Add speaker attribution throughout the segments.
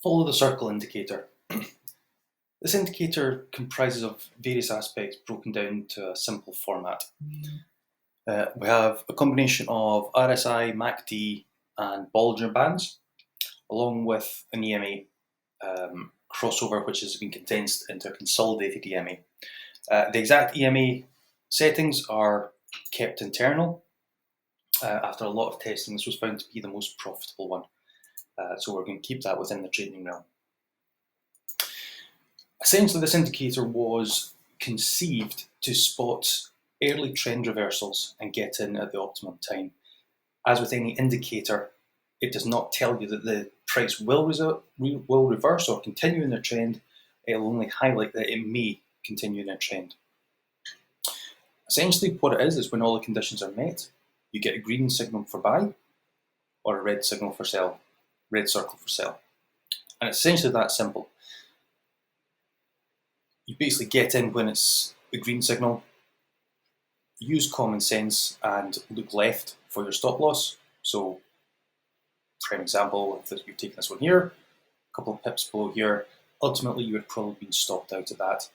Speaker 1: Follow the circle indicator. This indicator comprises of various aspects broken down to a simple format. We have a combination of RSI, MACD, and Bollinger Bands, along with an EMA crossover, which has been condensed into a consolidated EMA. The exact EMA settings are kept internal. After a lot of testing, this was found to be the most profitable one. So we're going to keep that within the trading realm. Essentially, this indicator was conceived to spot early trend reversals and get in at the optimum time. As with any indicator, it does not tell you that the price will reverse or continue in a trend. It will only highlight that it may continue in a trend. Essentially, what it is when all the conditions are met, you get a green signal for buy or a red signal for sell, red circle for sell. And it's essentially that simple. You basically get in when it's the green signal, use common sense and look left for your stop loss. So, for example, if you've taken this one here, a couple of pips below here, ultimately you would have probably been stopped out of that.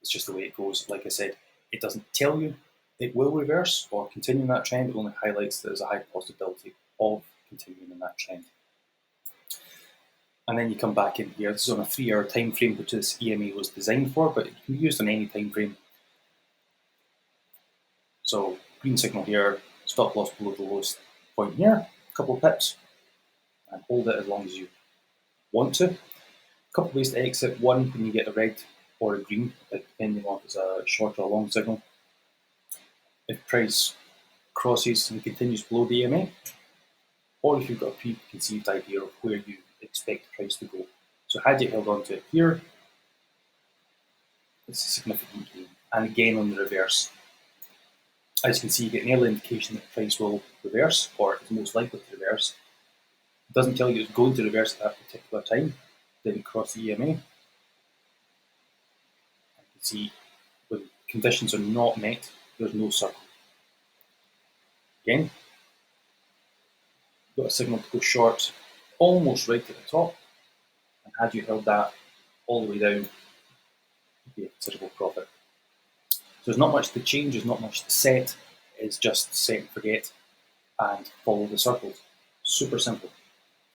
Speaker 1: It's just the way it goes. Like I said, it doesn't tell you it will reverse or continue in that trend. It only highlights that there's a high possibility of continuing in that trend. And then you come back in here. This is on a 3-hour time frame, which this EMA was designed for, but it can be used on any time frame. So green signal here, stop loss below the lowest point here, a couple of pips, and hold it as long as you want to. A couple of ways to exit. One, when you get a red or a green, depending on if it's a short or a long signal. If price crosses and continues below the EMA, or if you've got a preconceived idea of where you expect the price to go. So had you held on to it here, it's a significant gain. And again on the reverse. As you can see, you get an early indication that the price will reverse, or is most likely to reverse. It doesn't tell you it's going to reverse at that particular time. Didn't cross the EMA. You can see when conditions are not met, there's no circle. Again, got a signal to go short almost right at the top, and had you held that all the way down, it'd be a considerable profit. So there's not much to change, there's not much to set, it's just set and forget and follow the circles. Super simple.